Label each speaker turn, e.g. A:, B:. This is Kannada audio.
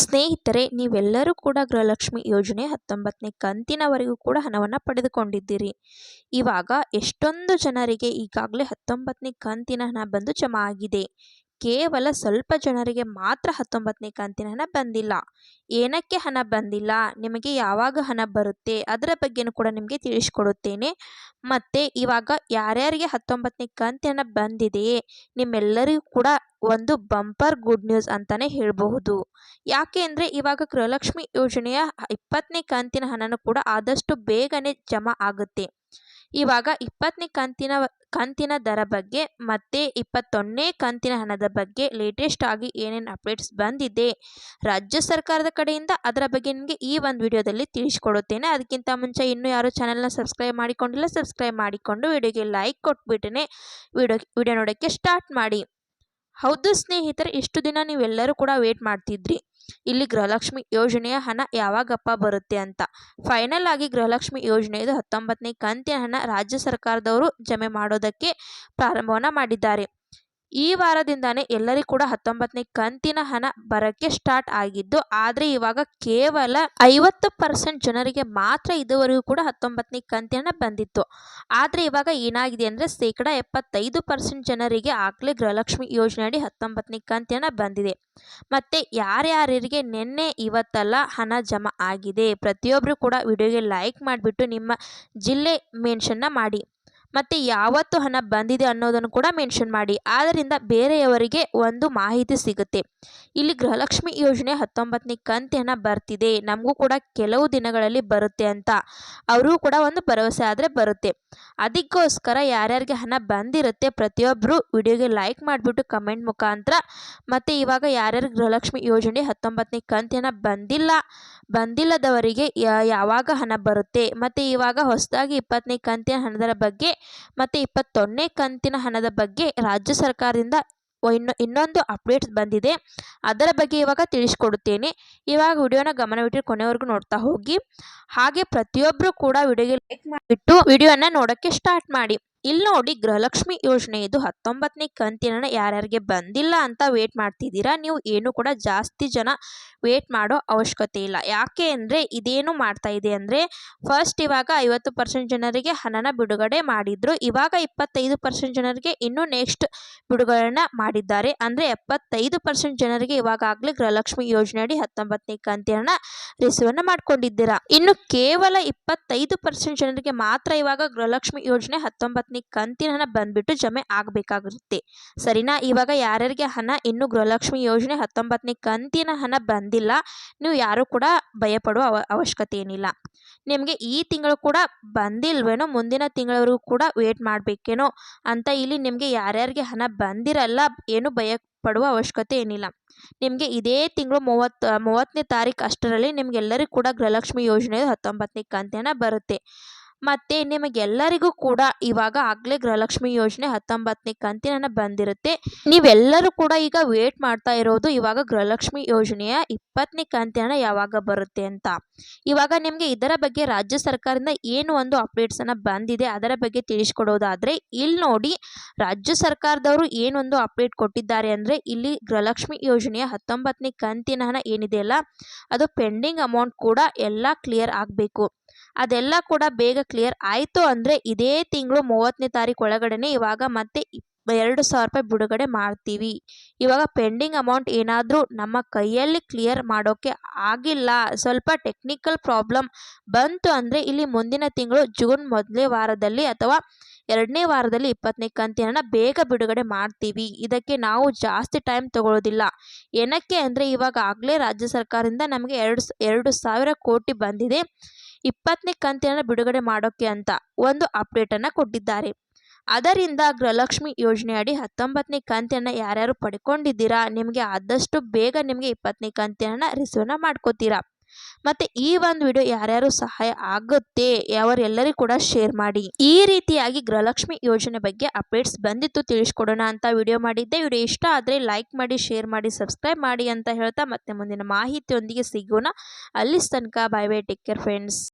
A: ಸ್ನೇಹಿತರೆ, ನೀವೆಲ್ಲರೂ ಕೂಡ ಗೃಹಲಕ್ಷ್ಮಿ ಯೋಜನೆ 19ನೇ ಕಂತಿನವರೆಗೂ ಕೂಡ ಹಣವನ್ನು ಪಡೆದುಕೊಂಡಿದ್ದೀರಿ. ಇವಾಗ ಎಷ್ಟೊಂದು ಜನರಿಗೆ ಈಗಾಗಲೇ 19ನೇ ಕಂತಿನ ಹಣ ಬಂದು ಜಮಾ ಆಗಿದೆ. ಕೇವಲ ಸ್ವಲ್ಪ ಜನರಿಗೆ ಮಾತ್ರ 19ನೇ ಕಂತಿನ ಹಣ ಬಂದಿಲ್ಲ. ಏನಕ್ಕೆ ಹಣ ಬಂದಿಲ್ಲ, ನಿಮಗೆ ಯಾವಾಗ ಹಣ ಬರುತ್ತೆ, ಅದರ ಬಗ್ಗೆನೂ ಕೂಡ ನಿಮಗೆ ತಿಳಿಸ್ಕೊಡುತ್ತೇನೆ. ಮತ್ತು ಇವಾಗ ಯಾರ್ಯಾರಿಗೆ 19ನೇ ಕಂತಿನ ಹಣ ಬಂದಿದೆಯೇ, ನಿಮ್ಮೆಲ್ಲರಿಗೂ ಕೂಡ ಒಂದು ಬಂಪರ್ ಗುಡ್ ನ್ಯೂಸ್ ಅಂತಲೇ ಹೇಳಬಹುದು. ಯಾಕೆ ಅಂದರೆ ಇವಾಗ ಗೃಹಲಕ್ಷ್ಮಿ ಯೋಜನೆಯ 20ನೇ ಕಂತಿನ ಹಣನೂ ಕೂಡ ಆದಷ್ಟು ಬೇಗನೆ ಜಮಾ ಆಗುತ್ತೆ. ಇವಾಗ 20ನೇ ಕಂತಿನ ದರ ಬಗ್ಗೆ ಮತ್ತು 21ನೇ ಕಂತಿನ ಹಣದ ಬಗ್ಗೆ ಲೇಟೆಸ್ಟ್ ಆಗಿ ಏನೇನು ಅಪ್ಡೇಟ್ಸ್ ಬಂದಿದೆ ರಾಜ್ಯ ಸರ್ಕಾರದ ಕಡೆಯಿಂದ, ಅದರ ಬಗ್ಗೆ ನಿಮಗೆ ಈ ಒಂದು ವಿಡಿಯೋದಲ್ಲಿ ತಿಳಿಸ್ಕೊಡುತ್ತೇನೆ. ಅದಕ್ಕಿಂತ ಮುಂಚೆ ಇನ್ನೂ ಯಾರು ಚಾನಲ್ನ ಸಬ್ಸ್ಕ್ರೈಬ್ ಮಾಡಿಕೊಂಡಿಲ್ಲ, ಸಬ್ಸ್ಕ್ರೈಬ್ ಮಾಡಿಕೊಂಡು ವಿಡಿಯೋಗೆ ಲೈಕ್ ಕೊಟ್ಬಿಟ್ಟೇ ವಿಡಿಯೋ ನೋಡೋಕ್ಕೆ ಸ್ಟಾರ್ಟ್ ಮಾಡಿ. ಹೌದು ಸ್ನೇಹಿತರೆ, ಇಷ್ಟು ದಿನ ನೀವೆಲ್ಲರೂ ಕೂಡ ವೇಟ್ ಮಾಡ್ತಿದ್ರಿ ಇಲ್ಲಿ ಗೃಹಲಕ್ಷ್ಮಿ ಯೋಜನೆಯ ಹಣ ಯಾವಾಗಪ್ಪ ಬರುತ್ತೆ ಅಂತ. ಫೈನಲ್ ಆಗಿ ಗೃಹಲಕ್ಷ್ಮಿ ಯೋಜನೆಯದು 19ನೇ ಕಂತಿನ ಹಣ ರಾಜ್ಯ ಸರ್ಕಾರದವರು ಜಮೆ ಮಾಡೋದಕ್ಕೆ ಪ್ರಾರಂಭವನ್ನು ಮಾಡಿದ್ದಾರೆ. ಈ ವಾರದಿಂದಾನೇ ಎಲ್ಲರಿಗೂ ಕೂಡ 19ನೇ ಕಂತಿನ ಹಣ ಬರೋಕ್ಕೆ ಸ್ಟಾರ್ಟ್ ಆಗಿದ್ದು, ಆದರೆ ಇವಾಗ ಕೇವಲ 50% ಜನರಿಗೆ ಮಾತ್ರ ಇದುವರೆಗೂ ಕೂಡ 19ನೇ ಕಂತಿನ ಹಣ ಬಂದಿತ್ತು. ಆದರೆ ಇವಾಗ ಏನಾಗಿದೆ ಅಂದರೆ 75% ಜನರಿಗೆ ಆಗಲೇ ಗೃಹಲಕ್ಷ್ಮಿ ಯೋಜನೆಯಡಿ 19ನೇ ಕಂತಿನ ಹಣ ಬಂದಿದೆ. ಮತ್ತು ಯಾರ್ಯಾರಿಗೆ ನಿನ್ನೆ ಇವತ್ತೆಲ್ಲ ಹಣ ಜಮಾ ಆಗಿದೆ, ಪ್ರತಿಯೊಬ್ಬರು ಕೂಡ ವಿಡಿಯೋಗೆ ಲೈಕ್ ಮಾಡಿಬಿಟ್ಟು ನಿಮ್ಮ ಜಿಲ್ಲೆ ಮೆನ್ಷನ್ನ ಮಾಡಿ ಮತ್ತು ಯಾವತ್ತು ಹಣ ಬಂದಿದೆ ಅನ್ನೋದನ್ನು ಕೂಡ ಮೆನ್ಷನ್ ಮಾಡಿ. ಆದ್ದರಿಂದ ಬೇರೆಯವರಿಗೆ ಒಂದು ಮಾಹಿತಿ ಸಿಗುತ್ತೆ. ಇಲ್ಲಿ ಗೃಹಲಕ್ಷ್ಮಿ ಯೋಜನೆ 19ನೇ ಕಂತಿನ ಹಣ ಬರ್ತಿದೆ, ನಮಗೂ ಕೂಡ ಕೆಲವು ದಿನಗಳಲ್ಲಿ ಬರುತ್ತೆ ಅಂತ ಅವರಿಗೂ ಕೂಡ ಒಂದು ಭರವಸೆ ಆದರೆ ಬರುತ್ತೆ. ಅದಕ್ಕೋಸ್ಕರ ಯಾರ್ಯಾರಿಗೆ ಹಣ ಬಂದಿರುತ್ತೆ ಪ್ರತಿಯೊಬ್ಬರು ವಿಡಿಯೋಗೆ ಲೈಕ್ ಮಾಡಿಬಿಟ್ಟು ಕಮೆಂಟ್ ಮುಖಾಂತರ, ಮತ್ತು ಇವಾಗ ಯಾರ್ಯಾರು ಗೃಹಲಕ್ಷ್ಮಿ ಯೋಜನೆ 19ನೇ ಕಂತಿನ ಬಂದಿಲ್ಲದವರಿಗೆ ಯಾವಾಗ ಹಣ ಬರುತ್ತೆ, ಮತ್ತು ಇವಾಗ ಹೊಸದಾಗಿ 20ನೇ ಕಂತಿನ ಹಣದ ಬಗ್ಗೆ ಮತ್ತು 21ನೇ ಕಂತಿನ ಹಣದ ಬಗ್ಗೆ ರಾಜ್ಯ ಸರ್ಕಾರದಿಂದ ಇನ್ನೊಂದು ಅಪ್ಡೇಟ್ಸ್ ಬಂದಿದೆ. ಅದರ ಬಗ್ಗೆ ಇವಾಗ ತಿಳಿಸ್ಕೊಡುತ್ತೇನೆ. ಇವಾಗ ವಿಡಿಯೋನ ಗಮನವಿಟ್ಟು ಕೊನೆವರೆಗೂ ನೋಡ್ತಾ ಹೋಗಿ. ಹಾಗೆ ಪ್ರತಿಯೊಬ್ಬರು ಕೂಡ ವಿಡಿಯೋಗೆ ಲೈಕ್ ಮಾಡಿಬಿಟ್ಟು ವಿಡಿಯೋನ ನೋಡೋಕ್ಕೆ ಸ್ಟಾರ್ಟ್ ಮಾಡಿ. ಇಲ್ಲಿ ನೋಡಿ, ಗೃಹಲಕ್ಷ್ಮಿ ಯೋಜನೆ ಇದು 19ನೇ ಕಂತಿನ ಹಣ ಯಾರ್ಯಾರಿಗೆ ಬಂದಿಲ್ಲ ಅಂತ ವೇಟ್ ಮಾಡ್ತಿದ್ದೀರಾ, ನೀವು ಏನು ಕೂಡ ಜಾಸ್ತಿ ಜನ ವೇಟ್ ಮಾಡೋ ಅವಶ್ಯಕತೆ ಇಲ್ಲ. ಯಾಕೆ ಅಂದರೆ ಇದೇನು ಮಾಡ್ತಾ ಇದೆ ಅಂದರೆ, ಫಸ್ಟ್ ಇವಾಗ 50% ಜನರಿಗೆ ಹಣನ ಬಿಡುಗಡೆ ಮಾಡಿದ್ರು. ಇವಾಗ 25% ಜನರಿಗೆ ಇನ್ನೂ ನೆಕ್ಸ್ಟ್ ಬಿಡುಗಡೆನ ಮಾಡಿದ್ದಾರೆ. ಅಂದರೆ 75% ಜನರಿಗೆ ಇವಾಗಲೇ ಗೃಹಲಕ್ಷ್ಮಿ ಯೋಜನೆಯಡಿ 19ನೇ ಕಂತಿನ ಹಣ ರಿಸೀವನ್ನು ಮಾಡ್ಕೊಂಡಿದ್ದೀರಾ. ಇನ್ನು ಕೇವಲ 25% ಜನರಿಗೆ ಮಾತ್ರ ಇವಾಗ ಗೃಹಲಕ್ಷ್ಮಿ ಯೋಜನೆ 19ನೇ ಕಂತಿನ ಹಣ ಬಂದ್ಬಿಟ್ಟು ಜಮೆ ಆಗಬೇಕಾಗಿರುತ್ತೆ. ಸರಿನಾ? ಇವಾಗ ಯಾರ್ಯಾರಿಗೆ ಹಣ ಇನ್ನು ಗೃಹಲಕ್ಷ್ಮಿ ಯೋಜನೆ 19ನೇ ಕಂತಿನ ಹಣ ಬಂದಿಲ್ಲ, ನೀವು ಯಾರು ಕೂಡ ಭಯಪಡುವ ಅವಶ್ಯಕತೆ ಏನಿಲ್ಲ. ನಿಮಗೆ ಈ ತಿಂಗಳು ಕೂಡ ಬಂದಿಲ್ವೇನೋ, ಮುಂದಿನ ತಿಂಗಳವರೆಗೂ ಕೂಡ ವೇಟ್ ಮಾಡಬೇಕೇನೋ ಅಂತ ಇಲ್ಲಿ ನಿಮಗೆ ಯಾರ್ಯಾರಿಗೆ ಹಣ ಬಂದಿರಲ್ಲ, ಏನು ಭಯ ಪಡುವ ಅವಶ್ಯಕತೆ ಏನಿಲ್ಲ. ನಿಮಗೆ ಇದೇ ತಿಂಗಳು 30ನೇ ತಾರೀಕು ಅಷ್ಟರಲ್ಲಿ ನಿಮಗೆಲ್ಲರಿಗೂ ಕೂಡ ಗೃಹಲಕ್ಷ್ಮಿ ಯೋಜನೆ 19ನೇ ಕಂತಿನ ಬರುತ್ತೆ. ಮತ್ತು ನಿಮಗೆಲ್ಲರಿಗೂ ಕೂಡ ಇವಾಗ ಆಗಲೇ ಗೃಹಲಕ್ಷ್ಮಿ ಯೋಜನೆ 19ನೇ ಕಂತಿನ ಹಣ ಬಂದಿರುತ್ತೆ. ನೀವೆಲ್ಲರೂ ಕೂಡ ಈಗ ವೇಟ್ ಮಾಡ್ತಾ ಇರೋದು ಇವಾಗ ಗೃಹಲಕ್ಷ್ಮಿ ಯೋಜನೆಯ 20ನೇ ಕಂತಿನ ಹಣ ಯಾವಾಗ ಬರುತ್ತೆ ಅಂತ. ಇವಾಗ ನಿಮಗೆ ಇದರ ಬಗ್ಗೆ ರಾಜ್ಯ ಸರ್ಕಾರದಿಂದ ಏನು ಒಂದು ಅಪ್ಡೇಟ್ಸನ್ನು ಬಂದಿದೆ ಅದರ ಬಗ್ಗೆ ತಿಳಿಸ್ಕೊಡೋದಾದರೆ, ಇಲ್ಲಿ ನೋಡಿ, ರಾಜ್ಯ ಸರ್ಕಾರದವರು ಏನೊಂದು ಅಪ್ಡೇಟ್ ಕೊಟ್ಟಿದ್ದಾರೆ ಅಂದರೆ, ಇಲ್ಲಿ ಗೃಹಲಕ್ಷ್ಮಿ ಯೋಜನೆಯ 19ನೇ ಕಂತಿನ ಹಣ ಏನಿದೆಯಲ್ಲ, ಅದು ಪೆಂಡಿಂಗ್ ಅಮೌಂಟ್ ಕೂಡ ಎಲ್ಲ ಕ್ಲಿಯರ್ ಆಗಬೇಕು. ಅದೆಲ್ಲ ಕೂಡ ಬೇಗ ಕ್ಲಿಯರ್ ಆಯಿತು ಅಂದರೆ ಇದೇ ತಿಂಗಳು 30ನೇ ತಾರೀಕು ಒಳಗಡೆ ಇವಾಗ ಮತ್ತೆ 2,000 ರೂಪಾಯಿ ಬಿಡುಗಡೆ ಮಾಡ್ತೀವಿ. ಇವಾಗ ಪೆಂಡಿಂಗ್ ಅಮೌಂಟ್ ಏನಾದರೂ ನಮ್ಮ ಕೈಯಲ್ಲಿ ಕ್ಲಿಯರ್ ಮಾಡೋಕ್ಕೆ ಆಗಿಲ್ಲ, ಸ್ವಲ್ಪ ಟೆಕ್ನಿಕಲ್ ಪ್ರಾಬ್ಲಮ್ ಬಂತು ಅಂದರೆ ಇಲ್ಲಿ ಮುಂದಿನ ತಿಂಗಳು ಜೂನ್ ಮೊದಲನೇ ವಾರದಲ್ಲಿ ಅಥವಾ 2ನೇ ವಾರದಲ್ಲಿ 20ನೇ ಕಂತಿನ ಹಣ ಬೇಗ ಬಿಡುಗಡೆ ಮಾಡ್ತೀವಿ. ಇದಕ್ಕೆ ನಾವು ಜಾಸ್ತಿ ಟೈಮ್ ತಗೊಳ್ಳೋದಿಲ್ಲ. ಏನಕ್ಕೆ ಅಂದರೆ ಇವಾಗ ಆಗಲೇ ರಾಜ್ಯ ಸರ್ಕಾರದಿಂದ ನಮಗೆ 2,000 ಕೋಟಿ ಬಂದಿದೆ. 20ನೇ ಕಂತಿನ ಬಿಡುಗಡೆ ಮಾಡೋಕ್ಕೆ ಅಂತ ಒಂದು ಅಪ್ಡೇಟನ್ನು ಕೊಟ್ಟಿದ್ದಾರೆ. ಅದರಿಂದ ಗೃಹಲಕ್ಷ್ಮಿ ಯೋಜನೆಯಡಿ 19ನೇ ಕಂತಿನ ಯಾರ್ಯಾರು ಪಡ್ಕೊಂಡಿದ್ದೀರಾ, ನಿಮಗೆ ಆದಷ್ಟು ಬೇಗ ನಿಮಗೆ 20ನೇ ಕಂತಿನ ರಿಸೀವನ್ನ ಮಾಡ್ಕೋತೀರಾ. ಮತ್ತು ಈ ಒಂದು ವಿಡಿಯೋ ಯಾರ್ಯಾರು ಸಹಾಯ ಆಗುತ್ತೆ ಅವರೆಲ್ಲರಿಗೂ ಕೂಡ ಶೇರ್ ಮಾಡಿ. ಈ ರೀತಿಯಾಗಿ ಗೃಹಲಕ್ಷ್ಮಿ ಯೋಜನೆ ಬಗ್ಗೆ ಅಪ್ಡೇಟ್ಸ್ ಬಂದಿತ್ತು, ತಿಳಿಸ್ಕೊಡೋಣ ಅಂತ ವಿಡಿಯೋ ಮಾಡಿದ್ದೆ. ವಿಡಿಯೋ ಇಷ್ಟ ಆದರೆ ಲೈಕ್ ಮಾಡಿ, ಶೇರ್ ಮಾಡಿ, ಸಬ್ಸ್ಕ್ರೈಬ್ ಮಾಡಿ ಅಂತ ಹೇಳ್ತಾ ಮತ್ತೆ ಮುಂದಿನ ಮಾಹಿತಿಯೊಂದಿಗೆ ಸಿಗೋಣ. ಅಲ್ಲಿ ತನಕ bye bye, take care friends.